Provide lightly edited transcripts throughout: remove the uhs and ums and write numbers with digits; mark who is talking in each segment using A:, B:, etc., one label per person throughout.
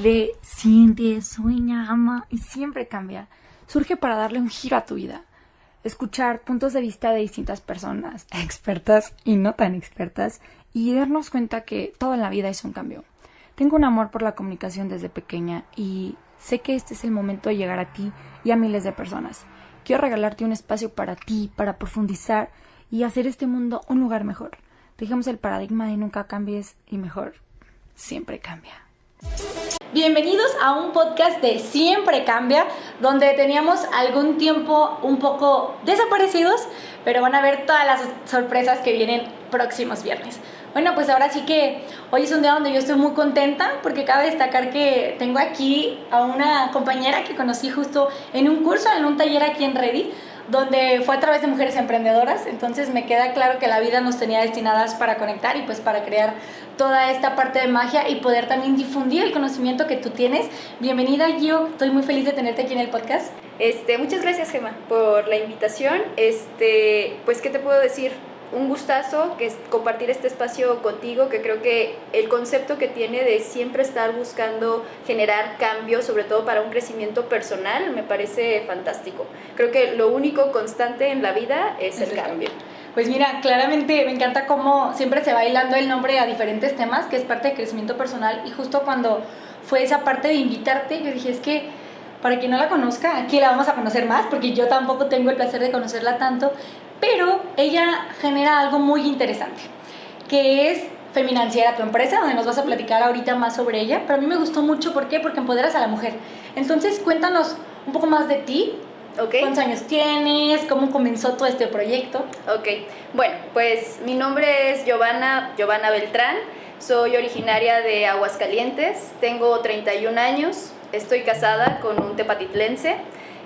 A: Vive, siente, sueña, ama y siempre cambia. Surge para darle un giro a tu vida. Escuchar puntos de vista de distintas personas, expertas y no tan expertas, y darnos cuenta que todo en la vida es un cambio. Tengo un amor por la comunicación desde pequeña y sé que este es el momento de llegar a ti y a miles de personas. Quiero regalarte un espacio para ti, para profundizar y hacer este mundo un lugar mejor. Dejemos el paradigma de nunca cambies y mejor, siempre cambia.
B: Bienvenidos a un podcast de Siempre Cambia, donde teníamos algún tiempo un poco desaparecidos, pero van a ver todas las sorpresas que vienen próximos viernes. Bueno, pues ahora sí que hoy es un día donde yo estoy muy contenta porque cabe destacar que tengo aquí a una compañera que conocí justo en un curso, en un taller aquí en Ready, donde fue a través de mujeres emprendedoras. Entonces me queda claro que la vida nos tenía destinadas para conectar y pues para crear toda esta parte de magia y poder también difundir el conocimiento que tú tienes. Bienvenida, Gio, estoy muy feliz de tenerte aquí en el podcast.
C: Muchas gracias, Gemma, por la invitación. Pues, ¿qué te puedo decir? Un gustazo que es compartir este espacio contigo, que creo que el concepto que tiene de siempre estar buscando generar cambios, sobre todo para un crecimiento personal, me parece fantástico. Creo que lo único constante en la vida es el cambio.
B: Pues mira, claramente me encanta cómo siempre se va hilando el nombre a diferentes temas, que es parte de crecimiento personal, y justo cuando fue esa parte de invitarte, yo dije, es que para quien no la conozca, aquí la vamos a conocer más, porque yo tampoco tengo el placer de conocerla tanto, pero ella genera algo muy interesante, que es Feminanciera, tu empresa, donde nos vas a platicar ahorita más sobre ella. Pero a mí me gustó mucho, ¿por qué? Porque empoderas a la mujer. Entonces, cuéntanos un poco más de ti.
C: Okay.
B: ¿Cuántos años tienes? ¿Cómo comenzó todo este proyecto?
C: Ok, bueno, pues mi nombre es Giovanna Beltrán, soy originaria de Aguascalientes, tengo 31 años, estoy casada con un tepatitlense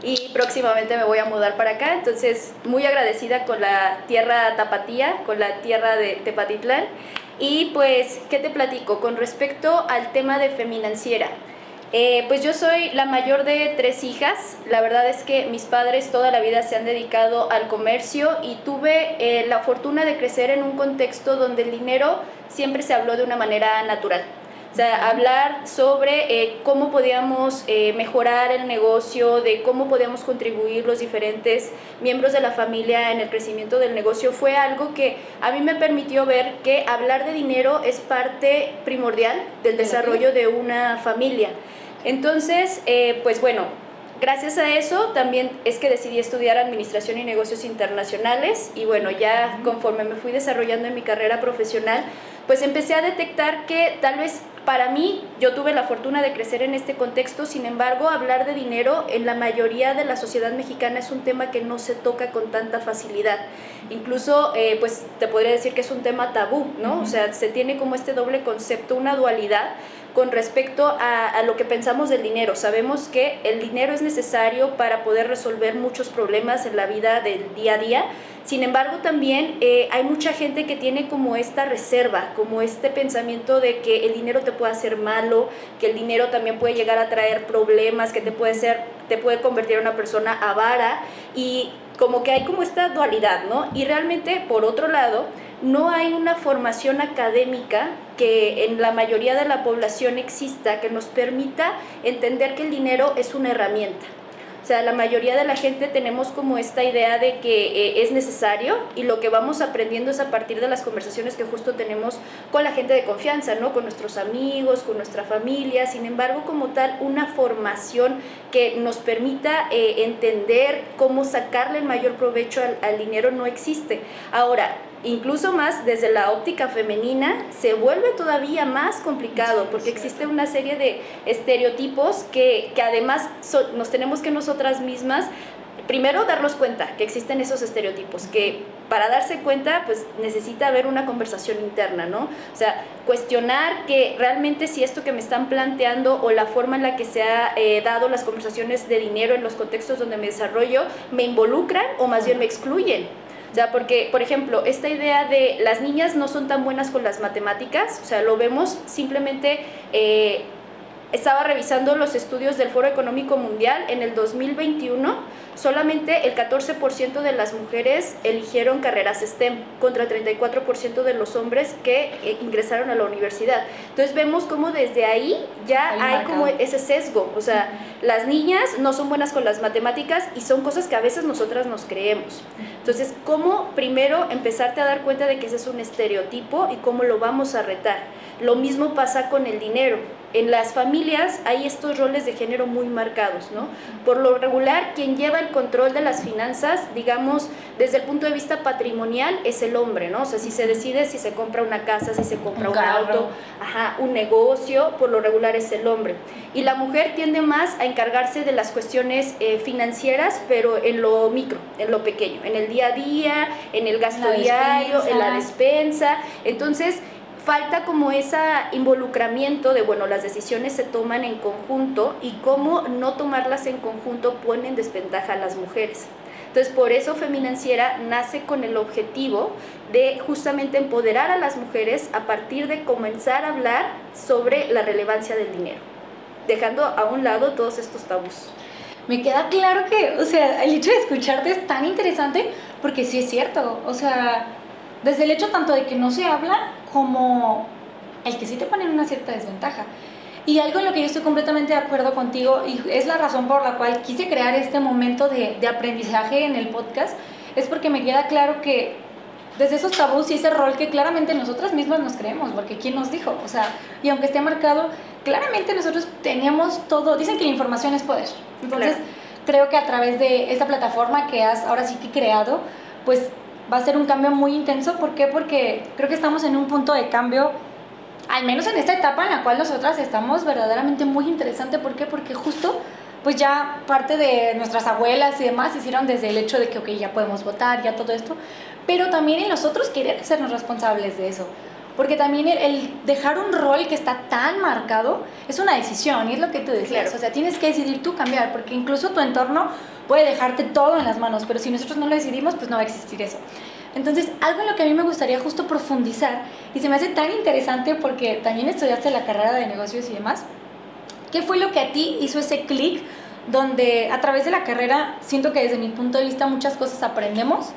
C: y próximamente me voy a mudar para acá, entonces muy agradecida con la tierra tapatía, con la tierra de Tepatitlán. Y pues, ¿qué te platico? Con respecto al tema de Feminanciera, pues yo soy la mayor de 3 hijas. La verdad es que mis padres toda la vida se han dedicado al comercio y tuve la fortuna de crecer en un contexto donde el dinero siempre se habló de una manera natural. O sea, hablar sobre cómo podíamos mejorar el negocio, de cómo podíamos contribuir los diferentes miembros de la familia en el crecimiento del negocio, fue algo que a mí me permitió ver que hablar de dinero es parte primordial del desarrollo de una familia. Entonces, pues bueno, gracias a eso también es que decidí estudiar Administración y Negocios Internacionales y bueno, ya conforme me fui desarrollando en mi carrera profesional, pues empecé a detectar que tal vez para mí, yo tuve la fortuna de crecer en este contexto, sin embargo, hablar de dinero en la mayoría de la sociedad mexicana es un tema que no se toca con tanta facilidad. Incluso, pues te podría decir que es un tema tabú, ¿no? O sea, se tiene como este doble concepto, una dualidad con respecto a lo que pensamos del dinero. Sabemos que el dinero es necesario para poder resolver muchos problemas en la vida del día a día. Sin embargo, también hay mucha gente que tiene como esta reserva, como este pensamiento de que el dinero te puede hacer malo, que el dinero también puede llegar a traer problemas, que te puede convertir en una persona avara, y como que hay como esta dualidad, ¿no? Y realmente, por otro lado, no hay una formación académica que en la mayoría de la población exista que nos permita entender que el dinero es una herramienta. O sea, la mayoría de la gente tenemos como esta idea de que es necesario, y lo que vamos aprendiendo es a partir de las conversaciones que justo tenemos con la gente de confianza, ¿no? Con nuestros amigos, con nuestra familia. Sin embargo, como tal, una formación que nos permita entender cómo sacarle el mayor provecho al dinero no existe. Ahora, incluso más desde la óptica femenina se vuelve todavía más complicado porque existe una serie de estereotipos que además nos tenemos que nosotras mismas primero darnos cuenta que existen esos estereotipos, que para darse cuenta pues necesita haber una conversación interna, ¿no? O sea, cuestionar que realmente si esto que me están planteando o la forma en la que se ha dado las conversaciones de dinero en los contextos donde me desarrollo me involucran o más bien me excluyen. O sea, porque, por ejemplo, esta idea de las niñas no son tan buenas con las matemáticas, o sea, lo vemos simplemente estaba revisando los estudios del Foro Económico Mundial. En el 2021, solamente el 14% de las mujeres eligieron carreras STEM, contra el 34% de los hombres que ingresaron a la universidad. Entonces vemos cómo desde ahí ya hay como ese sesgo. O sea, las niñas no son buenas con las matemáticas y son cosas que a veces nosotras nos creemos. Entonces, ¿cómo primero empezarte a dar cuenta de que ese es un estereotipo y cómo lo vamos a retar? Lo mismo pasa con el dinero. En las familias hay estos roles de género muy marcados, ¿no? Por lo regular, quien lleva el control de las finanzas, digamos, desde el punto de vista patrimonial, es el hombre, ¿no? O sea, si se decide si se compra una casa, si se compra un auto, un negocio, por lo regular es el hombre. Y la mujer tiende más a encargarse de las cuestiones financieras, pero en lo micro, en lo pequeño, en el día a día, en el gasto diario, en la despensa. Entonces, falta como ese involucramiento de, bueno, las decisiones se toman en conjunto y cómo no tomarlas en conjunto pone en desventaja a las mujeres. Entonces, por eso Feminanciera nace con el objetivo de justamente empoderar a las mujeres a partir de comenzar a hablar sobre la relevancia del dinero, dejando a un lado todos estos tabús.
B: Me queda claro que, o sea, el hecho de escucharte es tan interesante porque sí es cierto, o sea, desde el hecho tanto de que no se habla como el que sí te pone en una cierta desventaja. Y algo en lo que yo estoy completamente de acuerdo contigo, y es la razón por la cual quise crear este momento de aprendizaje en el podcast, es porque me queda claro que desde esos tabús y ese rol que claramente nosotras mismas nos creemos, porque ¿quién nos dijo? O sea, y aunque esté marcado, claramente nosotros tenemos todo, dicen que la información es poder. Entonces, creo que a través de esta plataforma que has ahora sí que creado, pues va a ser un cambio muy intenso. ¿Por qué? Porque creo que estamos en un punto de cambio, al menos en esta etapa en la cual nosotras estamos verdaderamente muy interesante. ¿Por qué? Porque justo pues ya parte de nuestras abuelas y demás hicieron desde el hecho de que, ok, ya podemos votar, ya todo esto, pero también en nosotros querer hacernos responsables de eso. Porque también el dejar un rol que está tan marcado es una decisión, y es lo que tú decías. O sea, tienes que decidir tú cambiar, porque incluso tu entorno puede dejarte todo en las manos, pero si nosotros no lo decidimos, pues no va a existir eso. Entonces, algo en lo que a mí me gustaría justo profundizar, y se me hace tan interesante porque también estudiaste la carrera de negocios y demás, ¿qué fue lo que a ti hizo ese clic donde a través de la carrera siento que desde mi punto de vista muchas cosas aprendemos,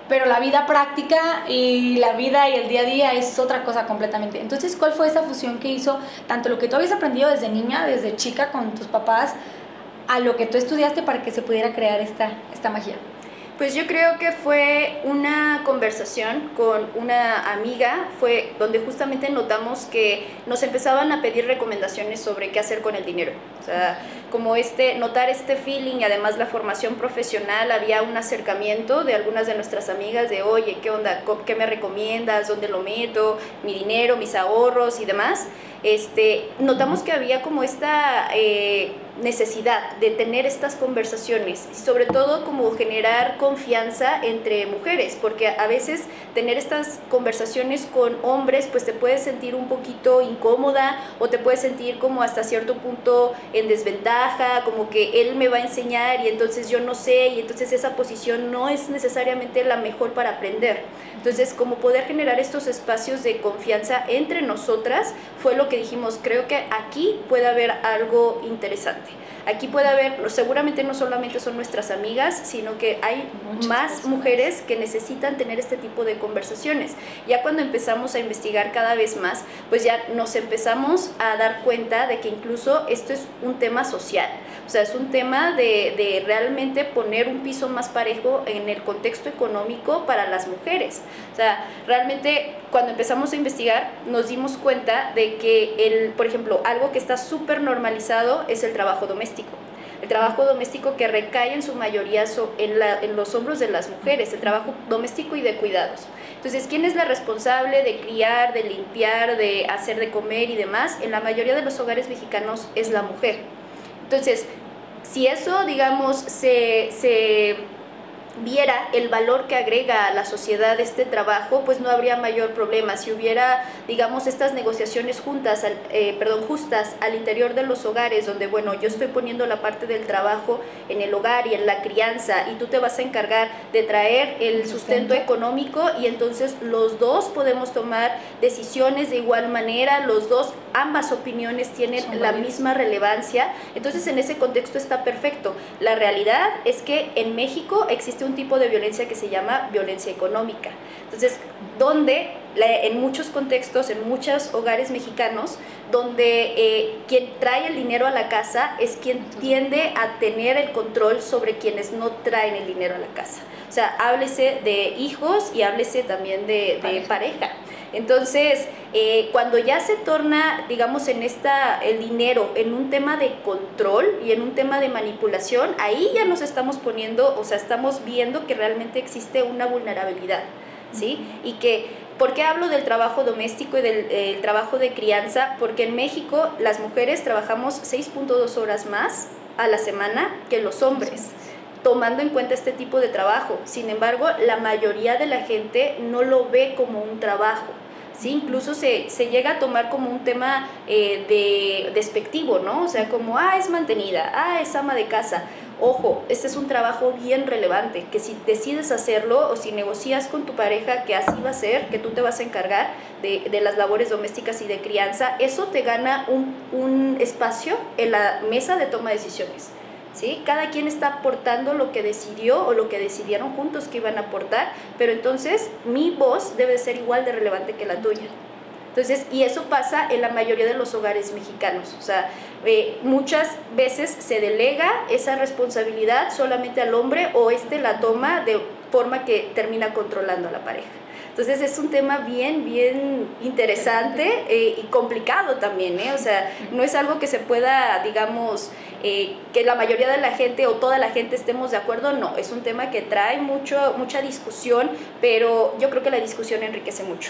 B: pero la vida práctica y la vida y el día a día es otra cosa completamente? Entonces, ¿cuál fue esa fusión que hizo tanto lo que tú habías aprendido desde niña, desde chica con tus papás, a lo que tú estudiaste para que se pudiera crear esta magia?
C: Pues yo creo que fue una conversación con una amiga, fue donde justamente notamos que nos empezaban a pedir recomendaciones sobre qué hacer con el dinero. O sea, como notar este feeling y además la formación profesional, había un acercamiento de algunas de nuestras amigas de, oye, ¿qué onda? ¿Qué me recomiendas? ¿Dónde lo meto? Mi dinero, mis ahorros y demás. Notamos que había como esta necesidad de tener estas conversaciones y sobre todo como generar confianza entre mujeres, porque a veces tener estas conversaciones con hombres pues te puedes sentir un poquito incómoda o te puedes sentir como hasta cierto punto en desventaja, como que él me va a enseñar y entonces yo no sé, y entonces esa posición no es necesariamente la mejor para aprender. Entonces, como poder generar estos espacios de confianza entre nosotras fue lo que dijimos, creo que aquí puede haber algo interesante. Aquí puede haber, seguramente no solamente son nuestras amigas, sino que hay más mujeres que necesitan tener este tipo de conversaciones. Ya cuando empezamos a investigar cada vez más, pues ya nos empezamos a dar cuenta de que incluso esto es un tema social. O sea, es un tema de realmente poner un piso más parejo en el contexto económico para las mujeres. O sea, realmente cuando empezamos a investigar nos dimos cuenta de que, por ejemplo, algo que está súper normalizado es el trabajo doméstico. El trabajo doméstico que recae en su mayoría en los hombros de las mujeres, el trabajo doméstico y de cuidados. Entonces, ¿quién es la responsable de criar, de limpiar, de hacer de comer y demás? En la mayoría de los hogares mexicanos es la mujer. Entonces, si eso, digamos, se viera el valor que agrega a la sociedad este trabajo, pues no habría mayor problema. Si hubiera, digamos, estas negociaciones justas al interior de los hogares, donde, bueno, yo estoy poniendo la parte del trabajo en el hogar y en la crianza, y tú te vas a encargar de traer el sustento económico, y entonces los dos podemos tomar decisiones de igual manera, ambas opiniones tienen la misma relevancia, entonces en ese contexto está perfecto. La realidad es que en México existe un tipo de violencia que se llama violencia económica. Entonces, donde en muchos contextos, en muchos hogares mexicanos, donde quien trae el dinero a la casa es quien tiende a tener el control sobre quienes no traen el dinero a la casa. O sea, háblese de hijos y háblese también de pareja. Entonces, cuando ya se torna, digamos, el dinero en un tema de control y en un tema de manipulación, ahí ya nos estamos poniendo, o sea, estamos viendo que realmente existe una vulnerabilidad, ¿sí? Y que, ¿por qué hablo del trabajo doméstico y del trabajo de crianza? Porque en México las mujeres trabajamos 6.2 horas más a la semana que los hombres, tomando en cuenta este tipo de trabajo. Sin embargo, la mayoría de la gente no lo ve como un trabajo, ¿sí? Incluso se llega a tomar como un tema despectivo, ¿no? O sea, como, es mantenida, es ama de casa. Ojo, este es un trabajo bien relevante, que si decides hacerlo o si negocias con tu pareja que así va a ser, que tú te vas a encargar de las labores domésticas y de crianza, eso te gana un espacio en la mesa de toma de decisiones. ¿Sí? Cada quien está aportando lo que decidió o lo que decidieron juntos que iban a aportar, pero entonces mi voz debe ser igual de relevante que la tuya. Entonces, y eso pasa en la mayoría de los hogares mexicanos. O sea, muchas veces se delega esa responsabilidad solamente al hombre, o la toma de forma que termina controlando a la pareja. Entonces es un tema bien, bien interesante y complicado también, ¿eh? O sea, no es algo que se pueda, digamos, que la mayoría de la gente o toda la gente estemos de acuerdo, no. Es un tema que trae mucha discusión, pero yo creo que la discusión enriquece mucho.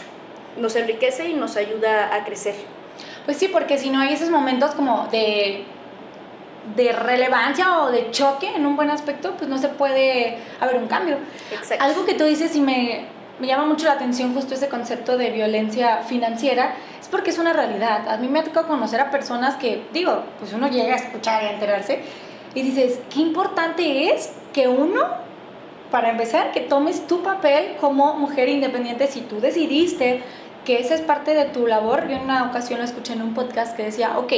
C: Nos enriquece y nos ayuda a crecer.
B: Pues sí, porque si no hay esos momentos como de relevancia o de choque en un buen aspecto, pues no se puede haber un cambio.
C: Exacto.
B: Algo que tú dices y me llama mucho la atención justo ese concepto de violencia financiera, es porque es una realidad. A mí me ha tocado conocer a personas que, digo, pues uno llega a escuchar y a enterarse y dices, qué importante es que uno, para empezar, que tomes tu papel como mujer independiente si tú decidiste que esa es parte de tu labor. Yo en una ocasión lo escuché en un podcast que decía, ok,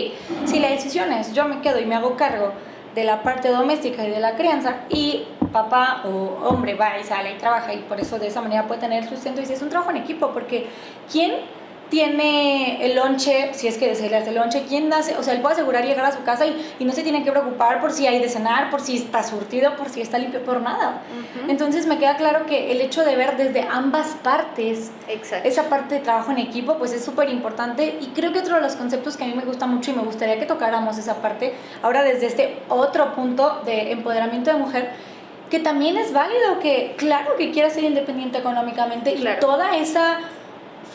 B: si la decisión es yo me quedo y me hago cargo de la parte doméstica y de la crianza, y papá o hombre va y sale y trabaja, y por eso de esa manera puede tener sustento, y si es un trabajo en equipo, porque ¿quién tiene el lonche, si es que se le hace el lonche, quién hace? O sea, él puede asegurar llegar a su casa y no se tiene que preocupar por si hay de cenar, por si está surtido, por si está limpio, por nada. Uh-huh. Entonces me queda claro que el hecho de ver desde ambas partes, exacto, esa parte de trabajo en equipo, pues es súper importante. Y creo que otro de los conceptos que a mí me gusta mucho y me gustaría que tocáramos esa parte ahora desde este otro punto de empoderamiento de mujer, que también es válido, que claro que quieras ser independiente económicamente, claro, y toda esa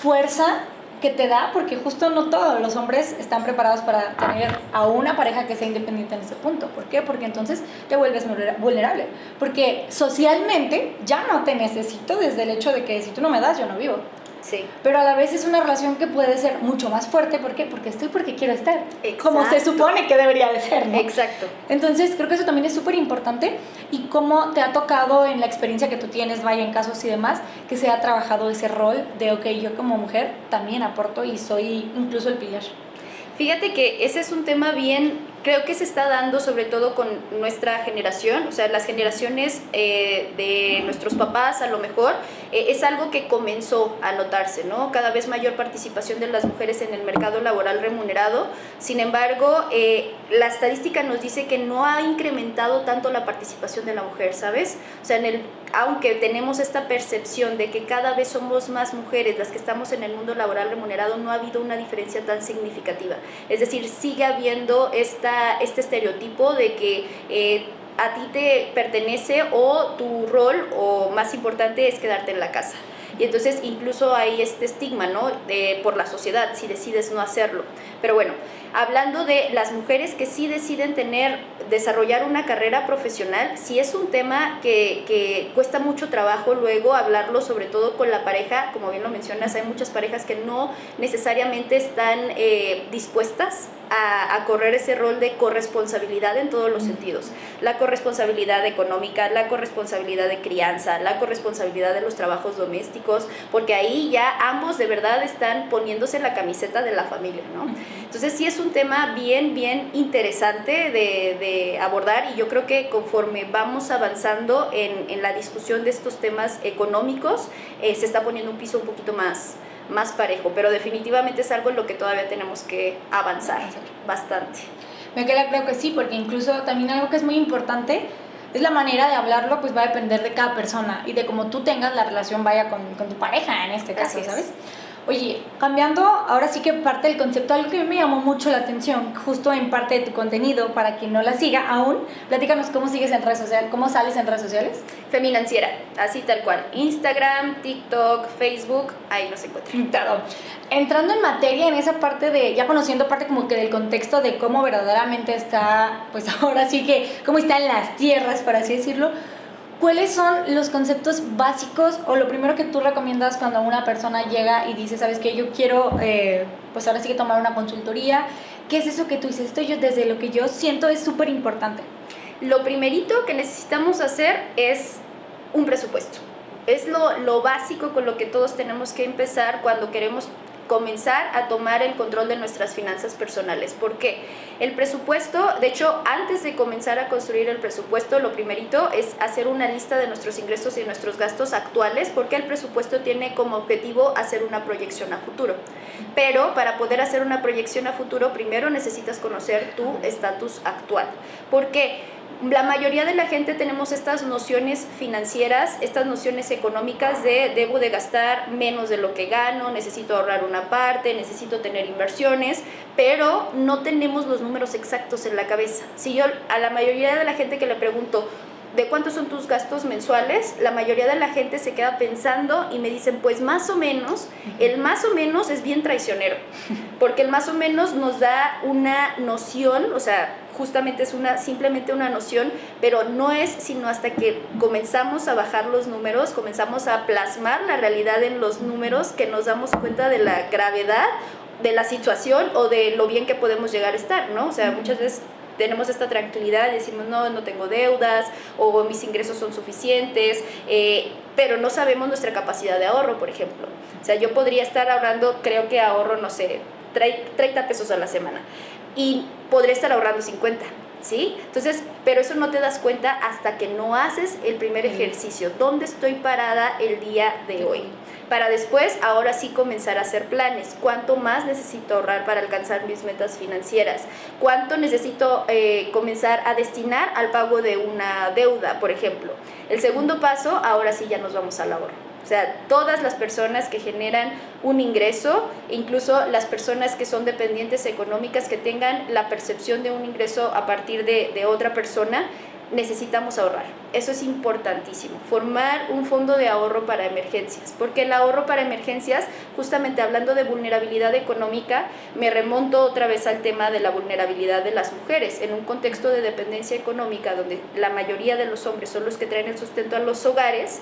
B: fuerza que te da, porque justo no todos los hombres están preparados para tener a una pareja que sea independiente en ese punto. ¿Por qué? Porque entonces te vuelves vulnerable, porque socialmente ya no te necesito, desde el hecho de que si tú no me das, yo no vivo.
C: Sí.
B: Pero a la vez es una relación que puede ser mucho más fuerte. ¿Por qué? Porque estoy porque quiero estar. Exacto. Como se supone que debería de ser, ¿no?
C: Exacto.
B: Entonces creo que eso también es súper importante. Y cómo te ha tocado en la experiencia que tú tienes, vaya, en casos y demás, que se ha trabajado ese rol de, ok, yo como mujer también aporto y soy incluso el pilar.
C: Fíjate que ese es un tema bien, creo que se está dando sobre todo con nuestra generación, o sea, las generaciones de nuestros papás a lo mejor, es algo que comenzó a notarse, ¿no? Cada vez mayor participación de las mujeres en el mercado laboral remunerado. Sin embargo, la estadística nos dice que no ha incrementado tanto la participación de la mujer, ¿sabes? O sea, aunque tenemos esta percepción de que cada vez somos más mujeres las que estamos en el mundo laboral remunerado, no ha habido una diferencia tan significativa. Es decir, sigue habiendo este estereotipo de que a ti te pertenece o tu rol o más importante es quedarte en la casa. Y entonces incluso hay este estigma, ¿no? Por la sociedad, si decides no hacerlo. Pero bueno, hablando de las mujeres que sí deciden desarrollar una carrera profesional, sí es un tema que cuesta mucho trabajo luego hablarlo, sobre todo con la pareja. Como bien lo mencionas, hay muchas parejas que no necesariamente están dispuestas a correr ese rol de corresponsabilidad en todos los sentidos. La corresponsabilidad económica, la corresponsabilidad de crianza, la corresponsabilidad de los trabajos domésticos, porque ahí ya ambos de verdad están poniéndose la camiseta de la familia, ¿no? Entonces sí es un tema bien interesante de abordar, y yo creo que conforme vamos avanzando en la discusión de estos temas económicos, se está poniendo un piso un poquito más parejo, pero definitivamente es algo en lo que todavía tenemos que avanzar bastante.
B: Me queda claro que sí, porque incluso también algo que es muy importante es la manera de hablarlo, pues va a depender de cada persona y de cómo tú tengas la relación vaya con tu pareja en este caso, ¿sabes? Oye, cambiando ahora sí que parte del concepto, algo que me llamó mucho la atención, justo en parte de tu contenido, para quien no la siga aún, platícanos cómo sigues en redes sociales, cómo sales en redes sociales.
C: Feminanciera, así tal cual, Instagram, TikTok, Facebook, ahí nos encuentran.
B: Claro. Entrando en materia, en esa parte de, ya conociendo parte como que del contexto de cómo verdaderamente está, pues ahora sí que, cómo está en las tierras, por así decirlo, ¿cuáles son los conceptos básicos o lo primero que tú recomiendas cuando una persona llega y dice, sabes qué, yo quiero, pues ahora sí que tomar una consultoría? ¿Qué es eso que tú dices? Esto yo, desde lo que yo siento, es súper importante.
C: Lo primerito que necesitamos hacer es un presupuesto. Es lo básico con lo que todos tenemos que empezar cuando queremos comenzar a tomar el control de nuestras finanzas personales. Porque el presupuesto, de hecho, antes de comenzar a construir el presupuesto, lo primerito es hacer una lista de nuestros ingresos y nuestros gastos actuales, porque el presupuesto tiene como objetivo hacer una proyección a futuro. Pero para poder hacer una proyección a futuro, primero necesitas conocer tu estatus actual. ¿Por qué? La mayoría de la gente tenemos estas nociones financieras, estas nociones económicas de debo de gastar menos de lo que gano, necesito ahorrar una parte, necesito tener inversiones, pero no tenemos los números exactos en la cabeza. Si yo a la mayoría de la gente que le pregunto, ¿de cuántos son tus gastos mensuales? La mayoría de la gente se queda pensando y me dicen, pues más o menos. El más o menos es bien traicionero, porque el más o menos nos da una noción, o sea, justamente es simplemente una noción, pero no es sino hasta que comenzamos a bajar los números, comenzamos a plasmar la realidad en los números, que nos damos cuenta de la gravedad de la situación o de lo bien que podemos llegar a estar, ¿no? O sea, muchas veces tenemos esta tranquilidad y decimos, no tengo deudas, o mis ingresos son suficientes, pero no sabemos nuestra capacidad de ahorro, por ejemplo. O sea, yo podría estar ahorrando, creo que ahorro, no sé, 30 pesos a la semana, y podría estar ahorrando 50, ¿sí? Entonces, pero eso no te das cuenta hasta que no haces el primer ejercicio. ¿Dónde estoy parada el día de hoy? Para después, ahora sí, comenzar a hacer planes. ¿Cuánto más necesito ahorrar para alcanzar mis metas financieras? ¿Cuánto necesito comenzar a destinar al pago de una deuda, por ejemplo? El segundo paso, ahora sí ya nos vamos al ahorro. O sea, todas las personas que generan un ingreso, incluso las personas que son dependientes económicas, que tengan la percepción de un ingreso a partir de otra persona, necesitamos ahorrar. Eso es importantísimo, formar un fondo de ahorro para emergencias, porque el ahorro para emergencias, justamente hablando de vulnerabilidad económica, me remonto otra vez al tema de la vulnerabilidad de las mujeres, en un contexto de dependencia económica, donde la mayoría de los hombres son los que traen el sustento a los hogares.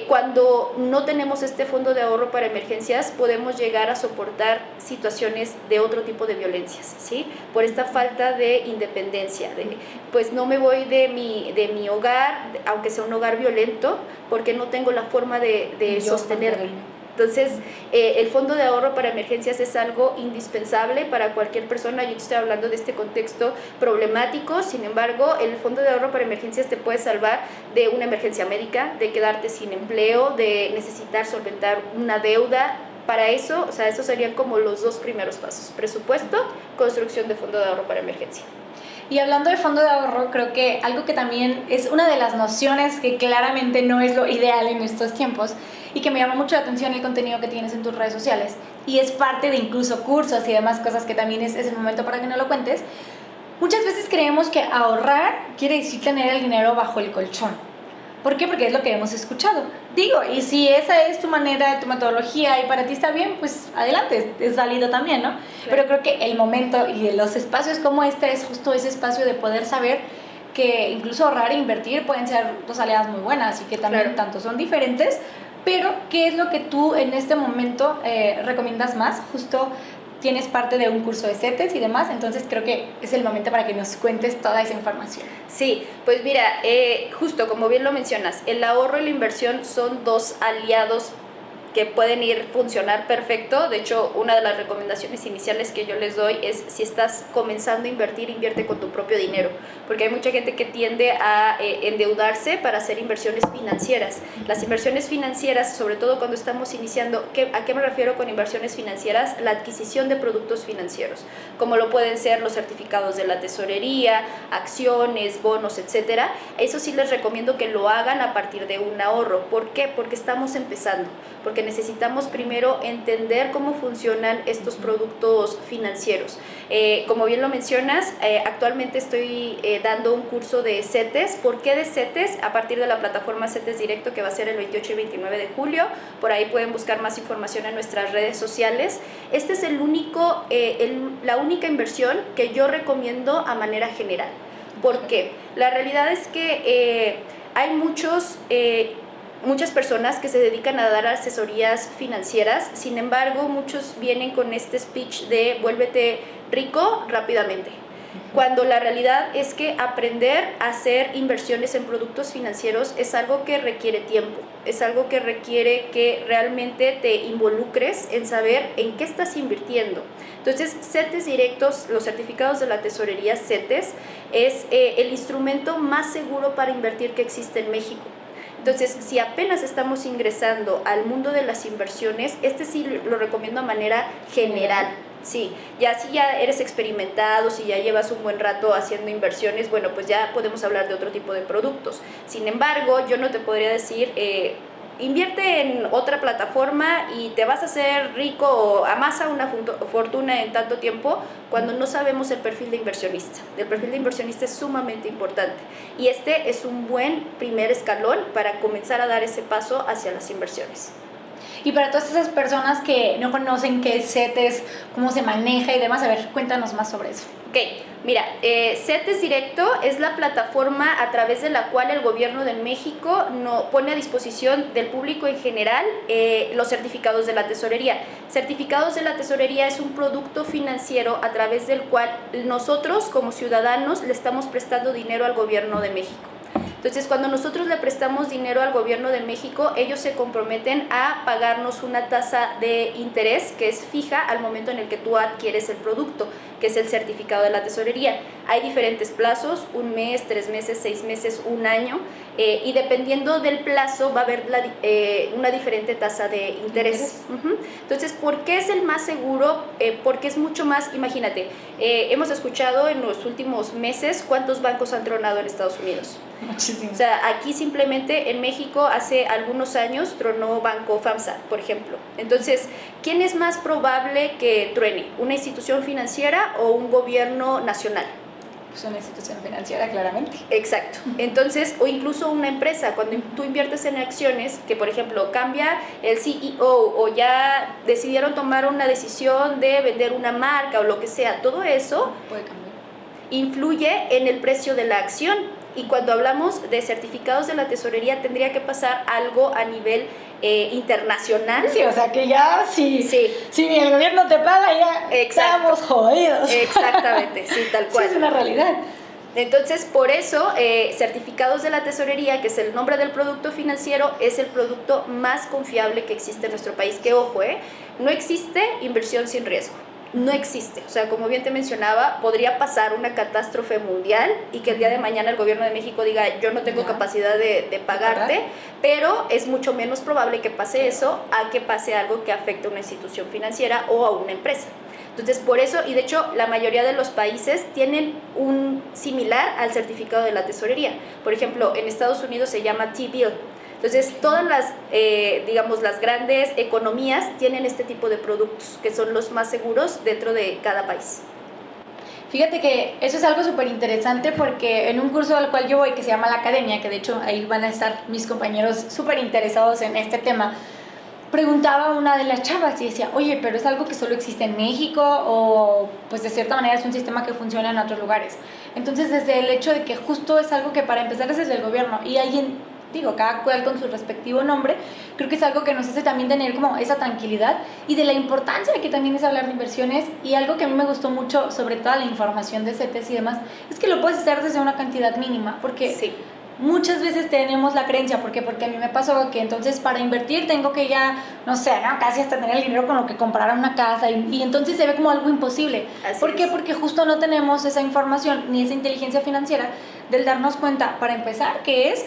C: Cuando no tenemos este fondo de ahorro para emergencias, podemos llegar a soportar situaciones de otro tipo de violencias, ¿sí? Por esta falta de independencia, pues no me voy de mi hogar, aunque sea un hogar violento, porque no tengo la forma de sostenerme. Entonces, el fondo de ahorro para emergencias es algo indispensable para cualquier persona. Yo estoy hablando de este contexto problemático, sin embargo, el fondo de ahorro para emergencias te puede salvar de una emergencia médica, de quedarte sin empleo, de necesitar solventar una deuda. Para eso, o sea, esos serían como los dos primeros pasos: presupuesto, construcción de fondo de ahorro para emergencia.
B: Y hablando de fondo de ahorro, creo que algo que también es una de las nociones que claramente no es lo ideal en estos tiempos y que me llama mucho la atención el contenido que tienes en tus redes sociales, y es parte de incluso cursos y demás cosas que también es el momento para que no lo cuentes. Muchas veces creemos que ahorrar quiere decir tener el dinero bajo el colchón. ¿Por qué? Porque es lo que hemos escuchado. Digo, y si esa es tu manera, tu metodología y para ti está bien, pues adelante, es válido también, ¿no? Claro. Pero creo que el momento y los espacios como este es justo ese espacio de poder saber que incluso ahorrar e invertir pueden ser dos aliadas muy buenas y que también claro. tanto son diferentes, pero ¿qué es lo que tú en este momento recomiendas más? Justo tienes parte de un curso de CETES y demás, entonces creo que es el momento para que nos cuentes toda esa información.
C: Sí, pues mira, justo como bien lo mencionas, el ahorro y la inversión son dos aliados que pueden funcionar perfecto. De hecho, una de las recomendaciones iniciales que yo les doy es, si estás comenzando a invertir, invierte con tu propio dinero, porque hay mucha gente que tiende a endeudarse para hacer inversiones financieras. Las inversiones financieras, sobre todo cuando estamos iniciando, ¿a qué me refiero con inversiones financieras? La adquisición de productos financieros, como lo pueden ser los certificados de la tesorería, acciones, bonos, etcétera. Eso sí les recomiendo que lo hagan a partir de un ahorro. ¿Por qué? Porque estamos empezando, porque necesitamos primero entender cómo funcionan estos productos financieros. Como bien lo mencionas, actualmente estoy dando un curso de CETES. ¿Por qué de CETES? A partir de la plataforma CETES Directo, que va a ser el 28 y 29 de julio. Por ahí pueden buscar más información en nuestras redes sociales. Este es la única inversión que yo recomiendo a manera general. ¿Por qué? La realidad es que hay muchas personas que se dedican a dar asesorías financieras. Sin embargo, muchos vienen con este speech de vuélvete rico rápidamente, cuando la realidad es que aprender a hacer inversiones en productos financieros es algo que requiere tiempo, es algo que requiere que realmente te involucres en saber en qué estás invirtiendo. Entonces, CETES Directos, los certificados de la tesorería CETES, es el instrumento más seguro para invertir que existe en México. Entonces, si apenas estamos ingresando al mundo de las inversiones, este sí lo recomiendo a manera general. Sí, si ya eres experimentado, si ya llevas un buen rato haciendo inversiones, bueno, pues ya podemos hablar de otro tipo de productos. Sin embargo, yo no te podría decir, invierte en otra plataforma y te vas a hacer rico o amasa una fortuna en tanto tiempo, cuando no sabemos el perfil de inversionista. El perfil de inversionista es sumamente importante y este es un buen primer escalón para comenzar a dar ese paso hacia las inversiones.
B: Y para todas esas personas que no conocen qué es CETES, cómo se maneja y demás, a ver, cuéntanos más sobre eso.
C: Ok, mira, CETES Directo es la plataforma a través de la cual el gobierno de México pone a disposición del público en general los certificados de la tesorería. Certificados de la tesorería es un producto financiero a través del cual nosotros como ciudadanos le estamos prestando dinero al gobierno de México. Entonces, cuando nosotros le prestamos dinero al gobierno de México, ellos se comprometen a pagarnos una tasa de interés que es fija al momento en el que tú adquieres el producto, que es el certificado de la tesorería. Hay diferentes plazos, 1 mes, 3 meses, 6 meses, 1 año, y dependiendo del plazo va a haber una diferente tasa de interés. Entonces, ¿por qué es el más seguro? Porque es mucho más, imagínate, hemos escuchado en los últimos meses cuántos bancos han tronado en Estados Unidos.
B: Muchísimo.
C: O sea, aquí simplemente en México hace algunos años tronó Banco FAMSA, por ejemplo. Entonces, ¿quién es más probable que truene? ¿Una institución financiera o un gobierno nacional?
B: Pues una institución financiera, claramente.
C: Exacto. Entonces, o incluso una empresa, cuando tú inviertes en acciones, que por ejemplo cambia el CEO o ya decidieron tomar una decisión de vender una marca o lo que sea, todo eso
B: puede cambiar,
C: influye en el precio de la acción. Y cuando hablamos de certificados de la tesorería, tendría que pasar algo a nivel internacional.
B: Sí, o sea que ya si ni el gobierno te paga, ya estamos jodidos.
C: Exactamente, sí, tal cual.
B: Sí, es una realidad.
C: Entonces, por eso, certificados de la tesorería, que es el nombre del producto financiero, es el producto más confiable que existe en nuestro país. Que ojo, no existe inversión sin riesgo. No existe. O sea, como bien te mencionaba, podría pasar una catástrofe mundial y que el día de mañana el gobierno de México diga, yo no tengo capacidad de pagarte, pero es mucho menos probable que pase eso a que pase algo que afecte a una institución financiera o a una empresa. Entonces, por eso, y de hecho, la mayoría de los países tienen un similar al certificado de la tesorería. Por ejemplo, en Estados Unidos se llama T-bill. Entonces, todas las, las grandes economías tienen este tipo de productos que son los más seguros dentro de cada país.
B: Fíjate que eso es algo súper interesante porque en un curso al cual yo voy que se llama La Academia, que de hecho ahí van a estar mis compañeros súper interesados en este tema, preguntaba a una de las chavas y decía, oye, pero es algo que solo existe en México o pues de cierta manera es un sistema que funciona en otros lugares. Entonces desde el hecho de que justo es algo que para empezar es desde el gobierno y alguien, digo, cada cual con su respectivo nombre, creo que es algo que nos hace también tener como esa tranquilidad y de la importancia que también es hablar de inversiones. Y algo que a mí me gustó mucho sobre toda la información de CETES y demás es que lo puedes hacer desde una cantidad mínima, porque
C: Sí.
B: muchas veces tenemos la creencia, ¿por qué? Porque a mí me pasó que entonces para invertir tengo que ya, no sé, ¿no? Casi hasta tener el dinero con lo que comprar una casa y entonces se ve como algo imposible.
C: Así
B: ¿Por qué?
C: es.
B: Porque justo no tenemos esa información ni esa inteligencia financiera del darnos cuenta, para empezar, que es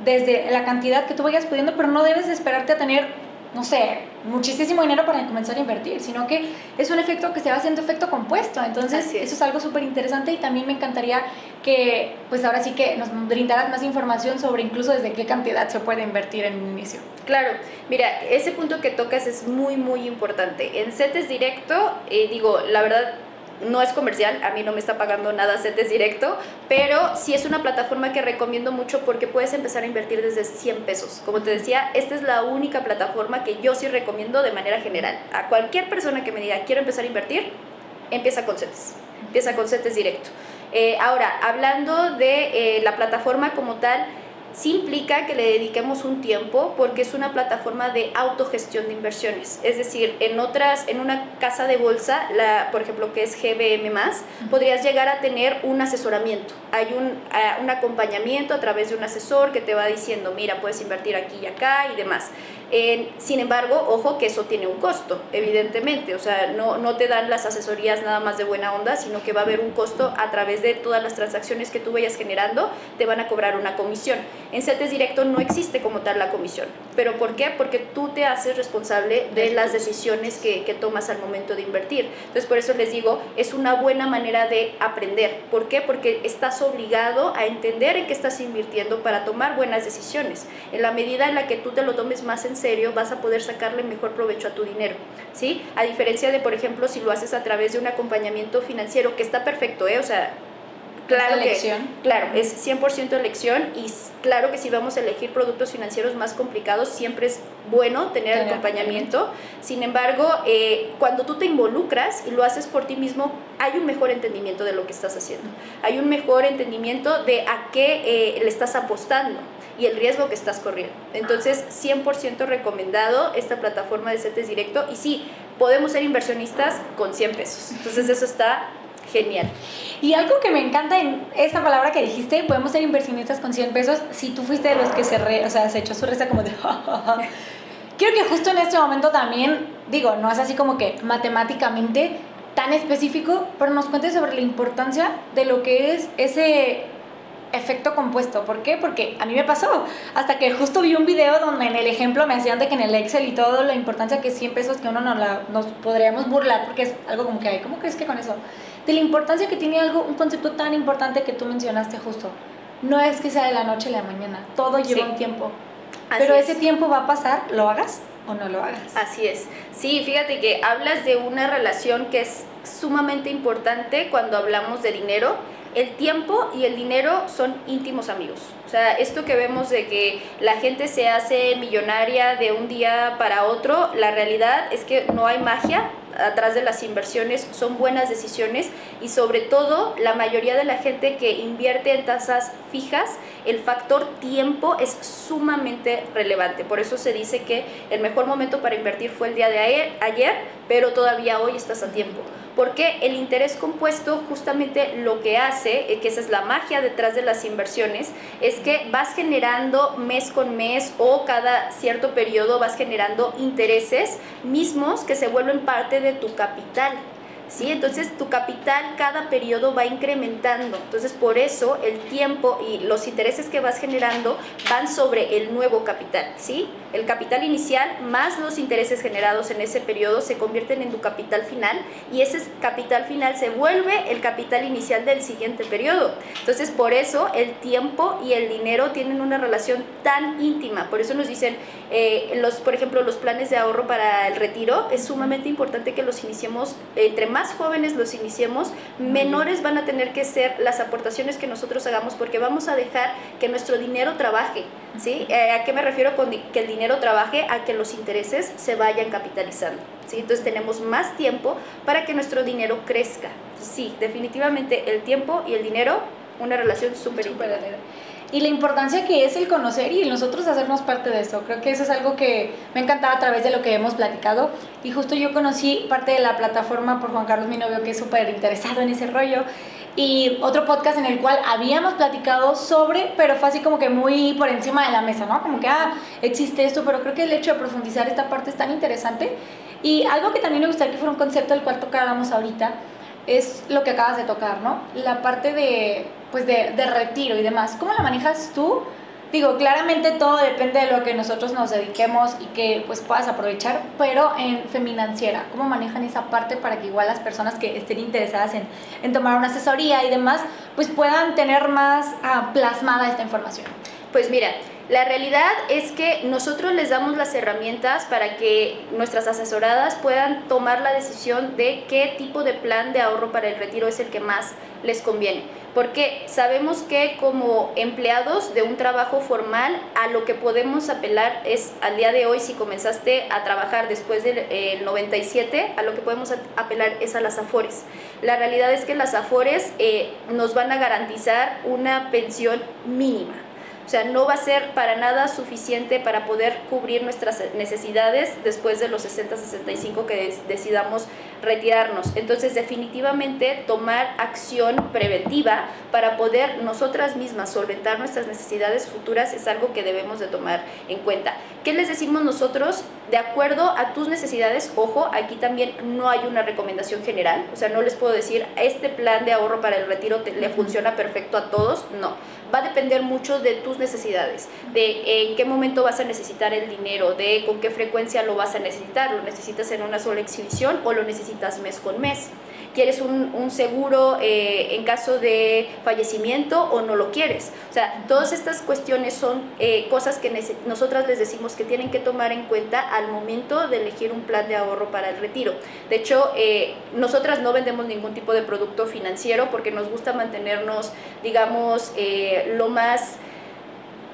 B: desde la cantidad que tú vayas pudiendo, pero no debes esperarte a tener, no sé, muchísimo dinero para comenzar a invertir, sino que es un efecto que se va haciendo efecto compuesto. Entonces eso es algo súper interesante y también me encantaría que pues ahora sí que nos brindaras más información sobre incluso desde qué cantidad se puede invertir en un inicio.
C: Claro, mira, ese punto que tocas es muy, muy importante. En CETES Directo, digo, la verdad, no es comercial, a mí no me está pagando nada CETES Directo, pero sí es una plataforma que recomiendo mucho porque puedes empezar a invertir desde 100 pesos. Como te decía, esta es la única plataforma que yo sí recomiendo de manera general. A cualquier persona que me diga, quiero empezar a invertir, empieza con CETES Directo. Ahora, hablando de la plataforma como tal, sí implica que le dediquemos un tiempo porque es una plataforma de autogestión de inversiones. Es decir, en una casa de bolsa, por ejemplo, que es GBM+, podrías llegar a tener un asesoramiento. Hay un acompañamiento a través de un asesor que te va diciendo, mira, puedes invertir aquí y acá y demás. Sin embargo, ojo que eso tiene un costo, evidentemente. O sea, no te dan las asesorías nada más de buena onda, sino que va a haber un costo a través de todas las transacciones que tú vayas generando, te van a cobrar una comisión. En CETES Directo no existe como tal la comisión. ¿Pero por qué? Porque tú te haces responsable de las decisiones que tomas al momento de invertir. Entonces, por eso les digo, es una buena manera de aprender. ¿Por qué? Porque estás obligado a entender en qué estás invirtiendo para tomar buenas decisiones. En la medida en la que tú te lo tomes más en serio, vas a poder sacarle mejor provecho a tu dinero, ¿sí? A diferencia de, por ejemplo, si lo haces a través de un acompañamiento financiero, que está perfecto, o sea, claro es 100% elección y claro que si vamos a elegir productos financieros más complicados, siempre es bueno tener acompañamiento. Sin embargo, cuando tú te involucras y lo haces por ti mismo, hay un mejor entendimiento de lo que estás haciendo. Hay un mejor entendimiento de a qué le estás apostando y el riesgo que estás corriendo. Entonces, 100% recomendado esta plataforma de CETES Directo. Y sí, podemos ser inversionistas con 100 pesos. Entonces, eso está genial.
B: Y algo que me encanta en esta palabra que dijiste, podemos ser inversionistas con 100 pesos, si tú fuiste de los que se echó su risa como de Quiero que justo en este momento también, digo, no es así como que matemáticamente tan específico, pero nos cuentes sobre la importancia de lo que es ese efecto compuesto. ¿Por qué? Porque a mí me pasó, hasta que justo vi un video donde en el ejemplo me hacían de que en el Excel y todo, la importancia que es 100 pesos, que uno nos podríamos burlar, porque es algo como que hay, ¿cómo crees que con eso? De la importancia que tiene un concepto tan importante que tú mencionaste justo. No es que sea de la noche a la mañana, todo lleva un tiempo. Pero ese tiempo va a pasar, lo hagas o no lo hagas.
C: Así es. Sí, fíjate que hablas de una relación que es sumamente importante cuando hablamos de dinero. El tiempo y el dinero son íntimos amigos. O sea, esto que vemos de que la gente se hace millonaria de un día para otro, la realidad es que no hay magia atrás de las inversiones, son buenas decisiones y sobre todo la mayoría de la gente que invierte en tasas fijas, el factor tiempo es sumamente relevante. Por eso se dice que el mejor momento para invertir fue el día de ayer, pero todavía hoy estás a tiempo. Porque el interés compuesto justamente lo que hace, que esa es la magia detrás de las inversiones, es que vas generando mes con mes o cada cierto periodo vas generando intereses mismos que se vuelven parte de tu capital. ¿Sí? Entonces tu capital cada periodo va incrementando, entonces por eso el tiempo y los intereses que vas generando van sobre el nuevo capital, ¿sí? El capital inicial más los intereses generados en ese periodo se convierten en tu capital final y ese capital final se vuelve el capital inicial del siguiente periodo. Entonces por eso el tiempo y el dinero tienen una relación tan íntima, por eso nos dicen, por ejemplo, los planes de ahorro para el retiro, es sumamente importante que los iniciemos entre más más jóvenes los iniciemos, menores van a tener que ser las aportaciones que nosotros hagamos, porque vamos a dejar que nuestro dinero trabaje, ¿sí? ¿A qué me refiero con que el dinero trabaje? A que los intereses se vayan capitalizando, ¿sí? Entonces tenemos más tiempo para que nuestro dinero crezca. Sí, definitivamente el tiempo y el dinero, una relación súper importante.
B: Y la importancia que es el conocer y nosotros hacernos parte de eso. Creo que eso es algo que me ha encantado a través de lo que hemos platicado. Y justo yo conocí parte de la plataforma por Juan Carlos, mi novio, que es súper interesado en ese rollo. Y otro podcast en el cual habíamos platicado sobre, pero fue así como que muy por encima de la mesa, ¿no? Como que, existe esto, pero creo que el hecho de profundizar esta parte es tan interesante. Y algo que también me gustaría que fuera un concepto del cual tocáramos ahorita es lo que acabas de tocar, ¿no? La parte de retiro y demás. ¿Cómo la manejas tú? Digo, claramente todo depende de lo que nosotros nos dediquemos y que pues puedas aprovechar, pero en Feminanciera, ¿cómo manejan esa parte para que igual las personas que estén interesadas en tomar una asesoría y demás, pues puedan tener más plasmada esta información?
C: Pues mira, la realidad es que nosotros les damos las herramientas para que nuestras asesoradas puedan tomar la decisión de qué tipo de plan de ahorro para el retiro es el que más les conviene. Porque sabemos que como empleados de un trabajo formal, a lo que podemos apelar es, al día de hoy, si comenzaste a trabajar después del 97, a lo que podemos apelar es a las AFORES. La realidad es que las AFORES nos van a garantizar una pensión mínima. O sea, no va a ser para nada suficiente para poder cubrir nuestras necesidades después de los 60-65 que decidamos retirarnos. Entonces, definitivamente tomar acción preventiva para poder nosotras mismas solventar nuestras necesidades futuras es algo que debemos de tomar en cuenta. ¿Qué les decimos nosotros? De acuerdo a tus necesidades, ojo, aquí también no hay una recomendación general, o sea, no les puedo decir, este plan de ahorro para el retiro le funciona perfecto a todos, no. Va a depender mucho de tus necesidades, de en qué momento vas a necesitar el dinero, de con qué frecuencia lo vas a necesitar, lo necesitas en una sola exhibición o lo necesitas mes con mes. ¿Quieres un seguro en caso de fallecimiento o no lo quieres? O sea, todas estas cuestiones son cosas que nosotras les decimos que tienen que tomar en cuenta al momento de elegir un plan de ahorro para el retiro. De hecho, nosotras no vendemos ningún tipo de producto financiero porque nos gusta mantenernos, digamos, lo más,